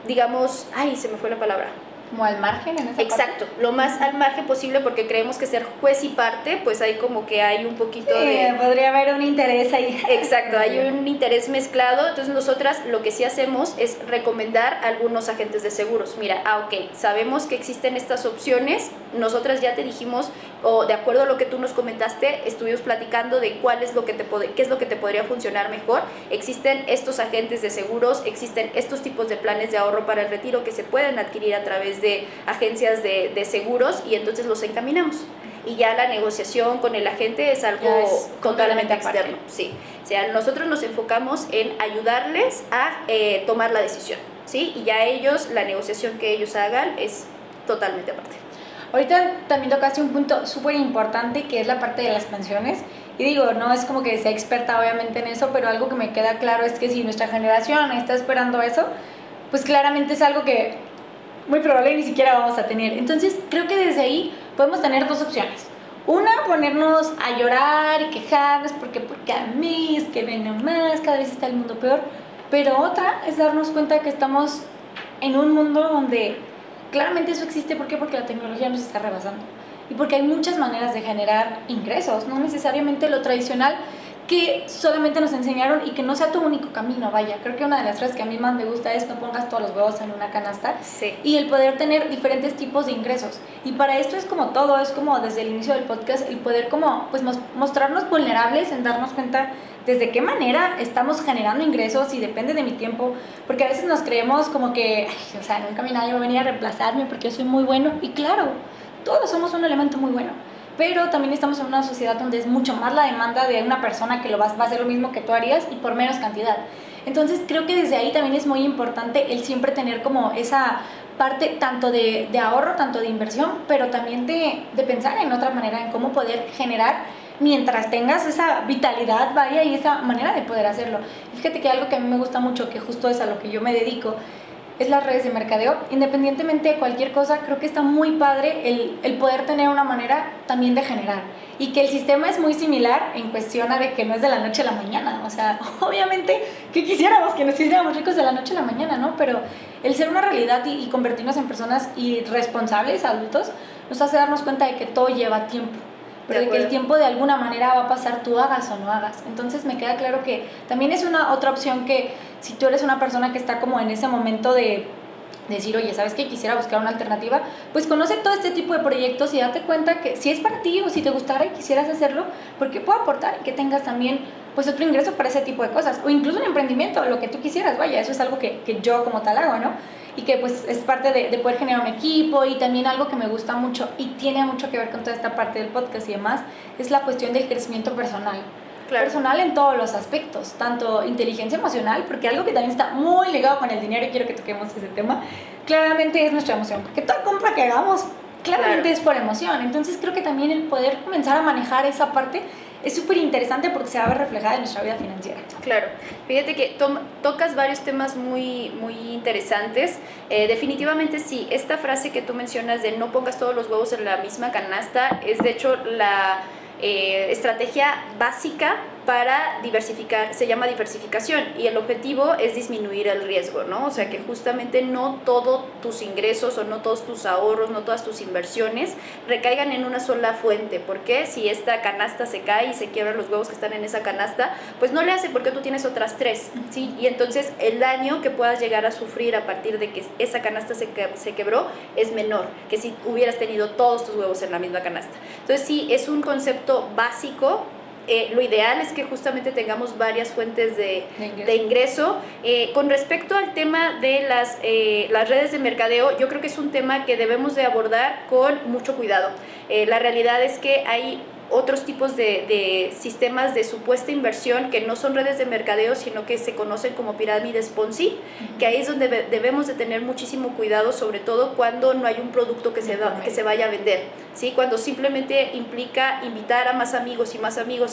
C: digamos, ay, se me fue la palabra.
B: Como al margen en esa
C: Exacto,
B: parte.
C: lo más al margen posible, porque creemos que ser juez y parte, pues hay como que hay un poquito
B: podría haber un interés ahí.
C: Exacto, hay un interés mezclado. Entonces nosotras lo que sí hacemos es recomendar a algunos agentes de seguros. Mira, ok, sabemos que existen estas opciones, nosotras ya te dijimos, o de acuerdo a lo que tú nos comentaste, estuvimos platicando de qué es lo que te podría funcionar mejor. Existen estos agentes de seguros, existen estos tipos de planes de ahorro para el retiro que se pueden adquirir a través de agencias de seguros, y entonces los encaminamos. Y ya la negociación con el agente es algo totalmente externo. Sí. O sea, nosotros nos enfocamos en ayudarles a tomar la decisión, ¿sí? Y ya ellos, la negociación que ellos hagan es totalmente aparte.
B: Ahorita también tocaste un punto súper importante que es la parte de las pensiones. Y digo, no es como que sea experta obviamente en eso, pero algo que me queda claro es que si nuestra generación está esperando eso, pues claramente es algo que muy probable ni siquiera vamos a tener. Entonces creo que desde ahí podemos tener dos opciones. Una, ponernos a llorar y quejarnos porque a mí es que ven más, cada vez está el mundo peor. Pero otra es darnos cuenta que estamos en un mundo donde claramente eso existe. ¿Por qué? Porque la tecnología nos está rebasando. Y porque hay muchas maneras de generar ingresos, no necesariamente lo tradicional que solamente nos enseñaron y que no sea tu único camino, vaya. Creo que una de las frases que a mí más me gusta es no pongas todos los huevos en una canasta.
C: Sí.
B: Y el poder tener diferentes tipos de ingresos. Y para esto es como todo, es como desde el inicio del podcast, el poder como pues mostrarnos vulnerables, en darnos cuenta desde qué manera estamos generando ingresos y depende de mi tiempo, porque a veces nos creemos como que, ay, o sea, nunca nadie va a venir a reemplazarme porque yo soy muy bueno. Y claro, todos somos un elemento muy bueno. Pero también estamos en una sociedad donde es mucho más la demanda de una persona que va a hacer lo mismo que tú harías y por menos cantidad. Entonces creo que desde ahí también es muy importante el siempre tener como esa parte tanto de ahorro, tanto de inversión, pero también de pensar en otra manera, en cómo poder generar mientras tengas esa vitalidad, vaya, y esa manera de poder hacerlo. Y fíjate que algo que a mí me gusta mucho, que justo es a lo que yo me dedico, es las redes de mercadeo. Independientemente de cualquier cosa, creo que está muy padre el poder tener una manera también de generar. Y que el sistema es muy similar en cuestión a de que no es de la noche a la mañana. O sea, obviamente que quisiéramos que nos hiciéramos ricos de la noche a la mañana, ¿no? Pero el ser una realidad y convertirnos en personas irresponsables, adultos, nos hace darnos cuenta de que todo lleva tiempo. Pero de que el tiempo de alguna manera va a pasar, tú hagas o no hagas. Entonces me queda claro que también es una otra opción que si tú eres una persona que está como en ese momento de decir, oye, ¿sabes qué? Quisiera buscar una alternativa, pues conoce todo este tipo de proyectos y date cuenta que si es para ti o si te gustara y quisieras hacerlo, porque puede aportar y que tengas también pues otro ingreso para ese tipo de cosas, o incluso un emprendimiento, lo que tú quisieras, vaya, eso es algo que yo como tal hago, ¿no? Y que pues es parte de poder generar un equipo y también algo que me gusta mucho y tiene mucho que ver con toda esta parte del podcast y demás, es la cuestión del crecimiento personal. Claro. Personal en todos los aspectos, tanto inteligencia emocional, porque algo que también está muy ligado con el dinero y quiero que toquemos ese tema, claramente es nuestra emoción, porque toda compra que hagamos claramente es por emoción, entonces creo que también el poder comenzar a manejar esa parte es súper interesante porque se va a ver reflejada en nuestra vida financiera.
C: Claro, fíjate que tocas varios temas muy, muy interesantes. Definitivamente sí, esta frase que tú mencionas de no pongas todos los huevos en la misma canasta es de hecho la estrategia básica para diversificar, se llama diversificación y el objetivo es disminuir el riesgo, ¿no? O sea que justamente no todos tus ingresos o no todos tus ahorros, no todas tus inversiones recaigan en una sola fuente, porque si esta canasta se cae y se quiebran los huevos que están en esa canasta, pues no le hace porque tú tienes otras tres, ¿sí? Y entonces el daño que puedas llegar a sufrir a partir de que esa canasta se quebró es menor que si hubieras tenido todos tus huevos en la misma canasta. Entonces sí, es un concepto básico. Lo ideal es que justamente tengamos varias fuentes de ingreso. Con respecto al tema de las redes de mercadeo, yo creo que es un tema que debemos de abordar con mucho cuidado. La realidad es que hay otros tipos de sistemas de supuesta inversión que no son redes de mercadeo, sino que se conocen como pirámides Ponzi, que ahí es donde debemos de tener muchísimo cuidado, sobre todo cuando no hay un producto que se vaya a vender, ¿sí? Cuando simplemente implica invitar a más amigos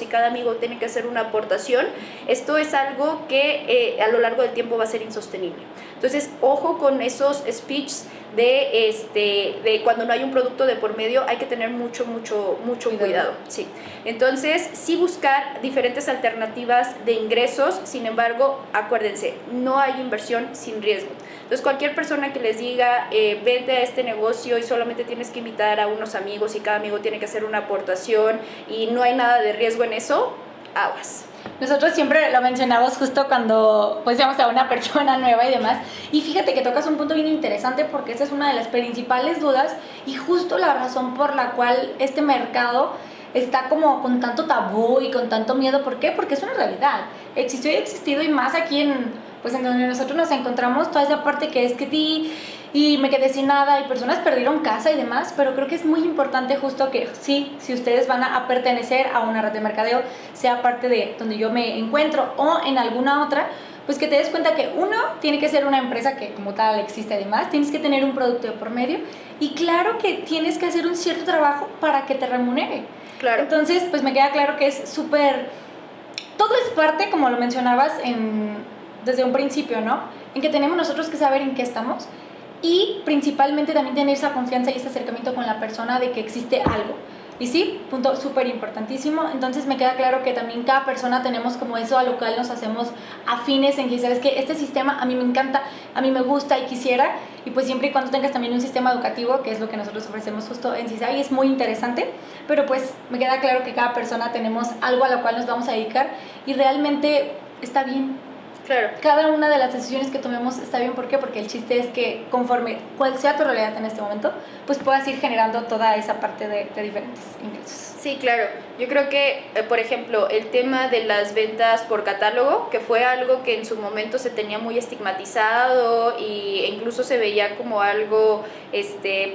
C: y cada amigo tiene que hacer una aportación, esto es algo que a lo largo del tiempo va a ser insostenible. Entonces, ojo con esos speeches de cuando no hay un producto de por medio, hay que tener mucho cuidado. Sí. Entonces, sí buscar diferentes alternativas de ingresos, sin embargo, acuérdense, no hay inversión sin riesgo. Entonces, cualquier persona que les diga, vete a este negocio y solamente tienes que invitar a unos amigos y cada amigo tiene que hacer una aportación y no hay nada de riesgo en eso, aguas.
B: Nosotros siempre lo mencionamos justo cuando pues íbamos a una persona nueva y demás, y fíjate que tocas un punto bien interesante porque esa es una de las principales dudas y justo la razón por la cual este mercado está como con tanto tabú y con tanto miedo. ¿Por qué? Porque es una realidad, existió y ha existido, y más aquí en donde nosotros nos encontramos, toda esa parte que es que y me quedé sin nada y personas perdieron casa y demás, pero creo que es muy importante justo que sí, si ustedes van a pertenecer a una red de mercadeo, sea parte de donde yo me encuentro o en alguna otra, pues que te des cuenta que uno, tiene que ser una empresa que como tal existe, además tienes que tener un producto de por medio y claro que tienes que hacer un cierto trabajo para que te remunere.
C: Claro.
B: Entonces, pues me queda claro que es súper, todo es parte, como lo mencionabas desde un principio, ¿no? En que tenemos nosotros que saber en qué estamos y principalmente también tener esa confianza y ese acercamiento con la persona de que existe algo. Y sí, punto súper importantísimo. Entonces me queda claro que también cada persona tenemos como eso a lo cual nos hacemos afines en que, ¿sabes qué? Este sistema a mí me encanta, a mí me gusta y quisiera. Y pues siempre y cuando tengas también un sistema educativo, que es lo que nosotros ofrecemos justo en CISAI, es muy interesante. Pero pues me queda claro que cada persona tenemos algo a lo cual nos vamos a dedicar y realmente está bien.
C: Claro.
B: Cada una de las decisiones que tomemos está bien. ¿Por qué? Porque el chiste es que conforme cual sea tu realidad en este momento, pues puedas ir generando toda esa parte de diferentes ingresos.
C: Sí, claro. Yo creo que, por ejemplo, el tema de las ventas por catálogo, que fue algo que en su momento se tenía muy estigmatizado e incluso se veía como algo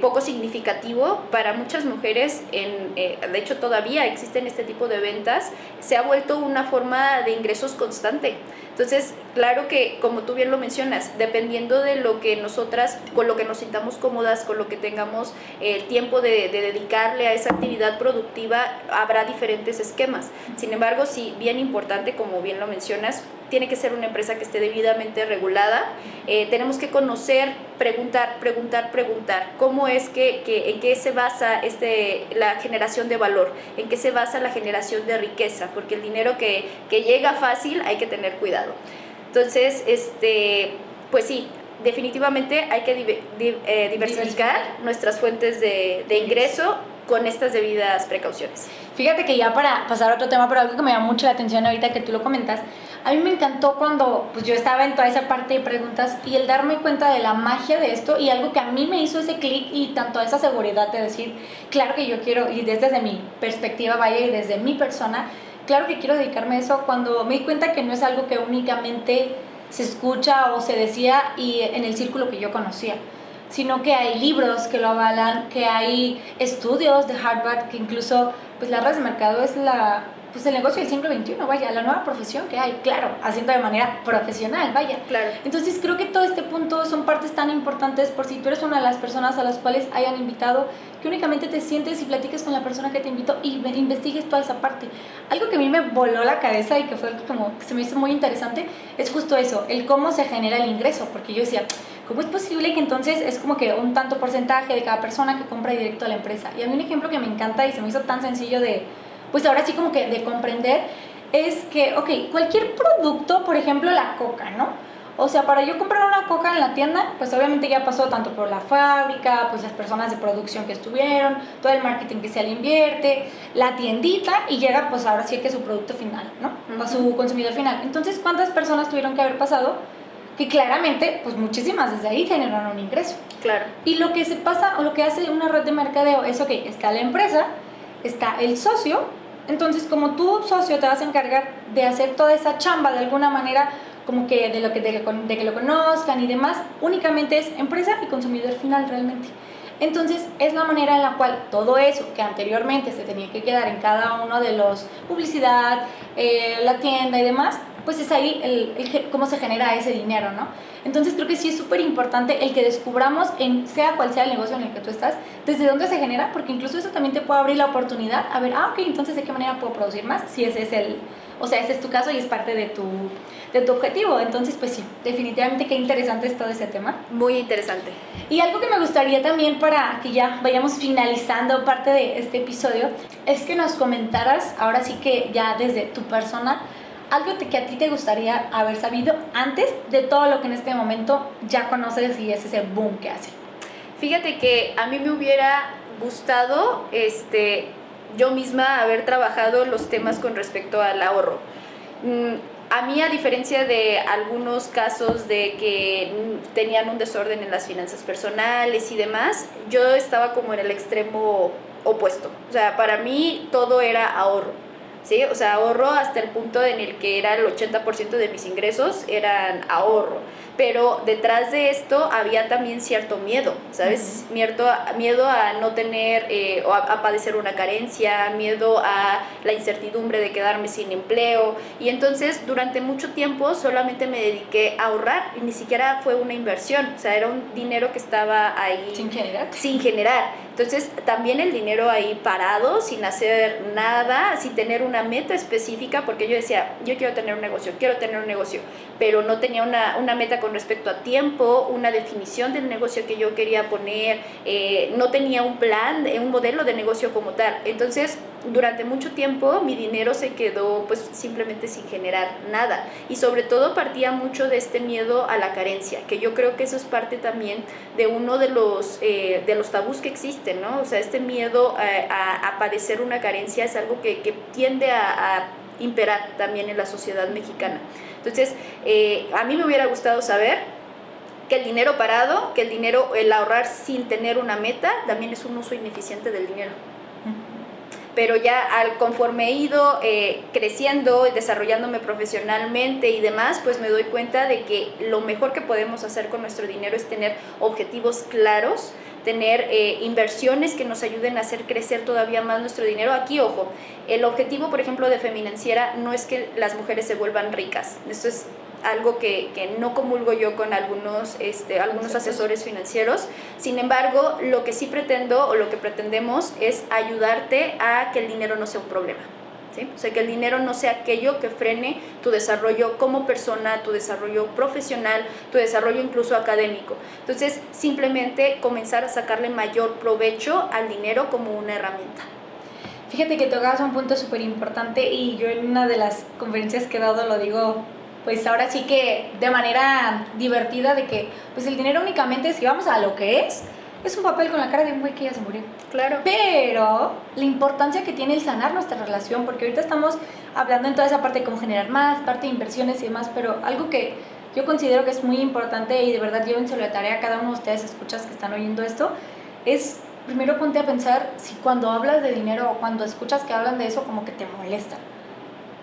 C: poco significativo para muchas mujeres, de hecho todavía existen este tipo de ventas, se ha vuelto una forma de ingresos constante. Entonces, Claro que, como tú bien lo mencionas, dependiendo de lo que nosotras, con lo que nos sintamos cómodas, con lo que tengamos el tiempo de dedicarle a esa actividad productiva, habrá diferentes esquemas. Sin embargo, sí, bien importante, como bien lo mencionas, tiene que ser una empresa que esté debidamente regulada. Tenemos que conocer, preguntar. ¿Cómo es en qué se basa la generación de valor? ¿En qué se basa la generación de riqueza? Porque el dinero que llega fácil hay que tener cuidado. Entonces, pues sí, definitivamente hay que diversificar nuestras fuentes de ingreso con estas debidas precauciones.
B: Fíjate que ya para pasar a otro tema, pero algo que me llama mucho la atención ahorita que tú lo comentas, a mí me encantó cuando pues yo estaba en toda esa parte de preguntas y el darme cuenta de la magia de esto y algo que a mí me hizo ese clic y tanto esa seguridad de decir, claro que yo quiero, y desde mi perspectiva, vaya, y desde mi persona, claro que quiero dedicarme a eso, cuando me di cuenta que no es algo que únicamente se escucha o se decía y en el círculo que yo conocía, sino que hay libros que lo avalan, que hay estudios de Harvard, que incluso pues las redes de mercado es pues el negocio del siglo XXI, vaya, la nueva profesión que hay, claro, haciendo de manera profesional, vaya.
C: Claro.
B: Entonces creo que todo este punto son partes tan importantes por si tú eres una de las personas a las cuales hayan invitado, que únicamente te sientes y platiques con la persona que te invitó y investigues toda esa parte. Algo que a mí me voló la cabeza y que fue como que se me hizo muy interesante es justo eso, el cómo se genera el ingreso, porque yo decía, ¿cómo es posible que entonces es como que un tanto porcentaje de cada persona que compra directo a la empresa? Y a mí un ejemplo que me encanta y se me hizo tan sencillo pues ahora sí como que de comprender, es que, ok, cualquier producto, por ejemplo la coca, ¿no? O sea, para yo comprar una coca en la tienda, pues obviamente ya pasó tanto por la fábrica, pues las personas de producción que estuvieron, todo el marketing que se le invierte, la tiendita y llega pues ahora sí que su producto final, ¿no? O su consumidor final. Entonces, ¿cuántas personas tuvieron que haber pasado? Que claramente, pues muchísimas desde ahí generaron un ingreso.
C: Claro.
B: Y lo que se pasa o lo que hace una red de mercadeo es, ok, está la empresa, está el socio. Entonces, como tú, socio, te vas a encargar de hacer toda esa chamba de alguna manera, como que de que lo conozcan y demás, únicamente es empresa y consumidor final realmente. Entonces, es la manera en la cual todo eso que anteriormente se tenía que quedar en cada uno de los publicidad, la tienda y demás, pues es ahí cómo se genera ese dinero, ¿no? Entonces creo que sí es súper importante el que descubramos, sea cual sea el negocio en el que tú estás, desde dónde se genera, porque incluso eso también te puede abrir la oportunidad a ver, ok, entonces de qué manera puedo producir más, si ese es tu caso y es parte de tu objetivo. Entonces pues sí, definitivamente qué interesante es todo ese tema.
C: Muy interesante.
B: Y algo que me gustaría también para que ya vayamos finalizando parte de este episodio, es que nos comentaras, ahora sí que ya desde tu persona, algo que a ti te gustaría haber sabido antes de todo lo que en este momento ya conoces y es ese boom que hace.
C: Fíjate que a mí me hubiera gustado yo misma haber trabajado los temas con respecto al ahorro. A mí, a diferencia de algunos casos de que tenían un desorden en las finanzas personales y demás, yo estaba como en el extremo opuesto. O sea, para mí todo era ahorro. ¿Sí? O sea, ahorro hasta el punto en el que era el 80% de mis ingresos eran ahorro, pero detrás de esto había también cierto miedo, ¿sabes? Miedo a no tener o a padecer una carencia, miedo a la incertidumbre de quedarme sin empleo, y entonces durante mucho tiempo solamente me dediqué a ahorrar y ni siquiera fue una inversión, o sea, era un dinero que estaba ahí sin generar. Entonces también el dinero ahí parado, sin hacer nada, sin tener una meta específica, porque yo decía, yo quiero tener un negocio, pero no tenía una meta con respecto a tiempo, una definición del negocio que yo quería poner, no tenía un plan, un modelo de negocio como tal. Entonces, durante mucho tiempo mi dinero se quedó pues simplemente sin generar nada, y sobre todo partía mucho de este miedo a la carencia, que yo creo que eso es parte también de uno de los tabús que existen, ¿no? O sea, este miedo a padecer una carencia es algo que tiende a imperar también en la sociedad mexicana. Entonces, a mí me hubiera gustado saber que el dinero parado, el ahorrar sin tener una meta, también es un uso ineficiente del dinero. Pero ya conforme he ido creciendo y desarrollándome profesionalmente y demás, pues me doy cuenta de que lo mejor que podemos hacer con nuestro dinero es tener objetivos claros, tener inversiones que nos ayuden a hacer crecer todavía más nuestro dinero. Aquí, ojo, el objetivo, por ejemplo, de Feminanciera no es que las mujeres se vuelvan ricas. Esto es algo que no comulgo yo con algunos asesores financieros. Sin embargo, lo que sí pretendo o lo que pretendemos es ayudarte a que el dinero no sea un problema. ¿Sí? O sea, que el dinero no sea aquello que frene tu desarrollo como persona, tu desarrollo profesional, tu desarrollo incluso académico. Entonces, simplemente comenzar a sacarle mayor provecho al dinero como una herramienta.
B: Fíjate que tocabas un punto súper importante y yo en una de las conferencias que he dado lo digo, pues ahora sí que de manera divertida, de que pues el dinero únicamente, si vamos a lo que es un papel con la cara de un güey que ya se murió.
C: Claro.
B: Pero la importancia que tiene el sanar nuestra relación, porque ahorita estamos hablando en toda esa parte de cómo generar más, parte de inversiones y demás, pero algo que yo considero que es muy importante y de verdad llévenselo de tarea a cada uno de ustedes, escuchas que están oyendo esto, es primero ponte a pensar si cuando hablas de dinero o cuando escuchas que hablan de eso como que te molesta.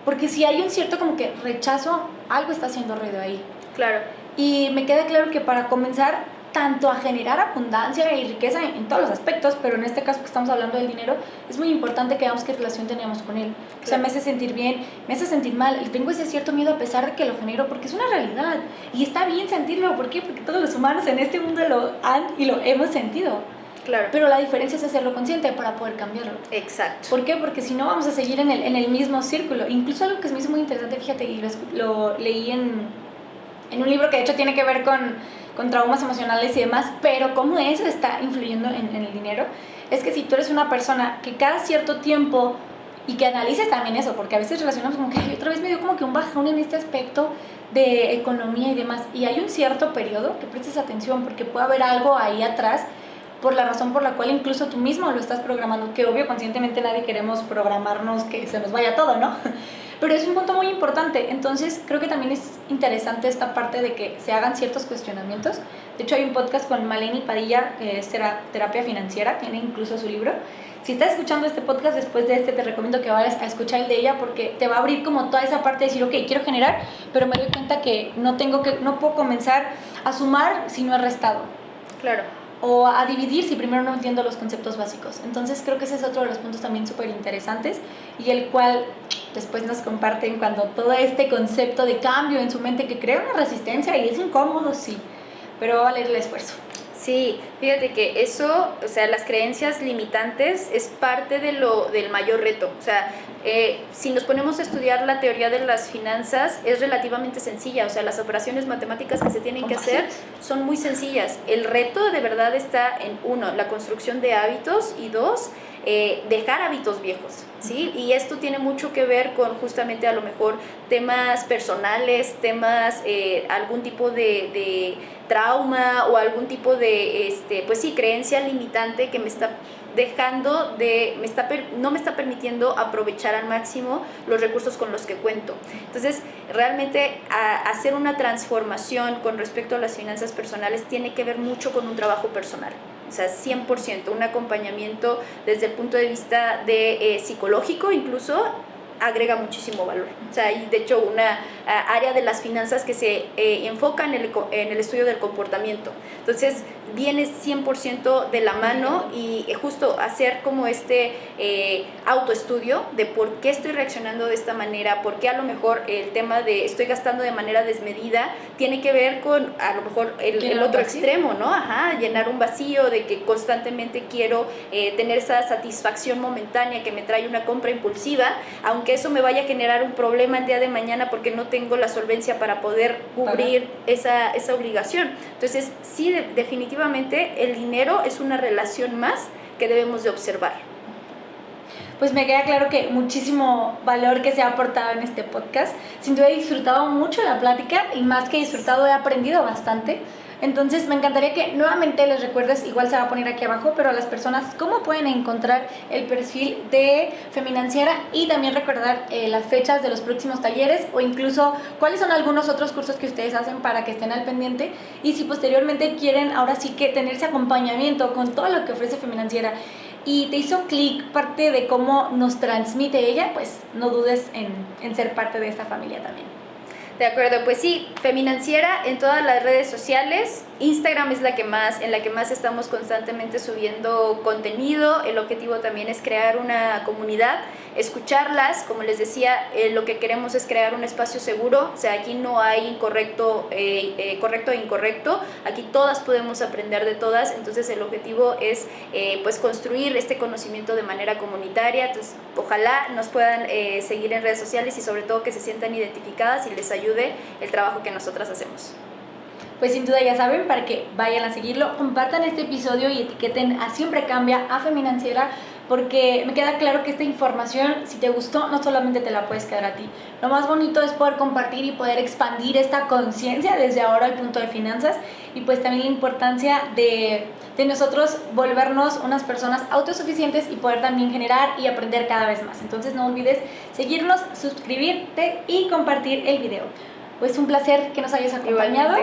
B: Porque si hay un cierto como que rechazo, algo está haciendo ruido ahí.
C: Claro.
B: Y me queda claro que para comenzar tanto a generar abundancia y riqueza en todos los aspectos, pero en este caso que estamos hablando del dinero, es muy importante que veamos qué relación tenemos con él. Claro. O sea, me hace sentir bien, me hace sentir mal, y tengo ese cierto miedo a pesar de que lo genero, porque es una realidad, y está bien sentirlo. ¿Por qué? Porque todos los humanos en este mundo lo han y lo hemos sentido.
C: Claro.
B: Pero la diferencia es hacerlo consciente para poder cambiarlo.
C: Exacto.
B: ¿Por qué? Porque si no vamos a seguir en el mismo círculo. Incluso algo que se me hizo muy interesante, fíjate, y lo leí en un libro que de hecho tiene que ver con traumas emocionales y demás, pero cómo eso está influyendo en el dinero, es que si tú eres una persona que cada cierto tiempo, y que analices también eso, porque a veces relacionamos como que ay, otra vez me dio como que un bajón en este aspecto de economía y demás, y hay un cierto periodo que prestes atención, porque puede haber algo ahí atrás, por la razón por la cual incluso tú mismo lo estás programando, que obvio conscientemente nadie queremos programarnos que se nos vaya todo, ¿no? Pero es un punto muy importante. Entonces creo que también es interesante esta parte de que se hagan ciertos cuestionamientos. De hecho hay un podcast con Maleni Padilla, que es terapia financiera, tiene incluso su libro. Si estás escuchando este podcast después de este, te recomiendo que vayas a escuchar el de ella, porque te va a abrir como toda esa parte de decir, ok, quiero generar, pero me doy cuenta que no puedo comenzar a sumar si no he restado.
C: Claro.
B: O a dividir si primero no entiendo los conceptos básicos. Entonces creo que ese es otro de los puntos también súper interesantes, y el cual después nos comparten cuando todo este concepto de cambio en su mente, que crea una resistencia y es incómodo, sí, pero va a valer el esfuerzo.
C: Sí, fíjate que eso, o sea, las creencias limitantes es parte del mayor reto. O sea, si nos ponemos a estudiar la teoría de las finanzas, es relativamente sencilla. O sea, las operaciones matemáticas que se tienen que hacer son muy sencillas. El reto de verdad está en, uno, la construcción de hábitos, y dos, dejar hábitos viejos, ¿sí? Y esto tiene mucho que ver con justamente a lo mejor temas personales, temas, algún tipo de trauma o algún tipo de, pues sí, creencia limitante que me está dejando no me está permitiendo aprovechar al máximo los recursos con los que cuento. Entonces, realmente hacer una transformación con respecto a las finanzas personales tiene que ver mucho con un trabajo personal. O sea, 100%, un acompañamiento desde el punto de vista de psicológico incluso, agrega muchísimo valor. O sea, hay de hecho una área de las finanzas que se enfoca en el estudio del comportamiento. Entonces, viene 100% de la mano, y justo hacer como autoestudio de por qué estoy reaccionando de esta manera, por qué a lo mejor el tema de estoy gastando de manera desmedida tiene que ver con a lo mejor el otro extremo, ¿no? Llenar un vacío de que constantemente quiero tener esa satisfacción momentánea que me trae una compra impulsiva, aunque eso me vaya a generar un problema el día de mañana porque no tengo la solvencia para poder cubrir esa obligación. Entonces, sí, definitivamente el dinero es una relación más que debemos de observar.
B: Pues me queda claro que muchísimo valor que se ha aportado en este podcast. Sin duda he disfrutado mucho la plática, y más que disfrutado he aprendido bastante. Entonces me encantaría que nuevamente les recuerdes, igual se va a poner aquí abajo, pero a las personas cómo pueden encontrar el perfil de Feminanciera, y también recordar las fechas de los próximos talleres, o incluso cuáles son algunos otros cursos que ustedes hacen para que estén al pendiente, y si posteriormente quieren ahora sí que tener ese acompañamiento con todo lo que ofrece Feminanciera y te hizo clic parte de cómo nos transmite ella, pues no dudes en ser parte de esta familia también.
C: De acuerdo, pues sí, Feminanciera en todas las redes sociales. Instagram es en la que más estamos constantemente subiendo contenido. El objetivo también es crear una comunidad escucharlas. Como les decía, lo que queremos es crear un espacio seguro, o sea, aquí no hay correcto e incorrecto, aquí todas podemos aprender de todas, entonces el objetivo es pues construir este conocimiento de manera comunitaria. Entonces ojalá nos puedan seguir en redes sociales y sobre todo que se sientan identificadas y les ayude el trabajo que nosotras hacemos.
B: Pues sin duda ya saben, para que vayan a seguirlo, compartan este episodio y etiqueten a Siempre Cambia, a Feminanciera, porque me queda claro que esta información, si te gustó, no solamente te la puedes quedar a ti. Lo más bonito es poder compartir y poder expandir esta conciencia desde ahora al punto de finanzas, y pues también la importancia de nosotros volvernos unas personas autosuficientes y poder también generar y aprender cada vez más. Entonces no olvides seguirnos, suscribirte y compartir el video. Pues un placer que nos hayas acompañado.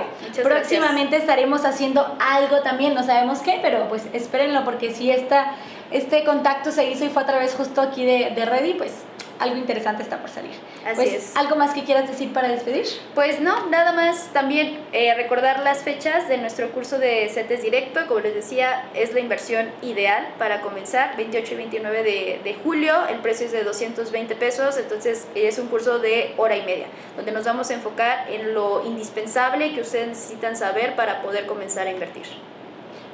B: Próximamente estaremos haciendo algo también, no sabemos qué, pero pues espérenlo, porque si este contacto se hizo y fue a través justo aquí de Ready, pues algo interesante está por salir.
C: Así
B: pues,
C: es.
B: ¿Algo más que quieras decir para despedir?
C: Pues no, nada más también recordar las fechas de nuestro curso de CETES Directo. Como les decía, es la inversión ideal para comenzar, 28 y 29 de julio, el precio es de 220 pesos, entonces es un curso de hora y media, donde nos vamos a enfocar en lo indispensable que ustedes necesitan saber para poder comenzar a invertir.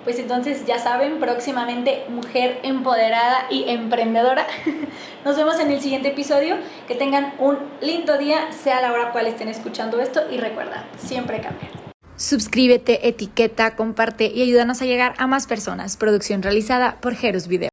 B: Pues entonces ya saben, próximamente Mujer Empoderada y Emprendedora. Nos vemos en el siguiente episodio. Que tengan un lindo día, sea la hora cual estén escuchando esto, y recuerda, siempre cambia.
A: Suscríbete, etiqueta, comparte y ayúdanos a llegar a más personas. Producción realizada por Jerus Video.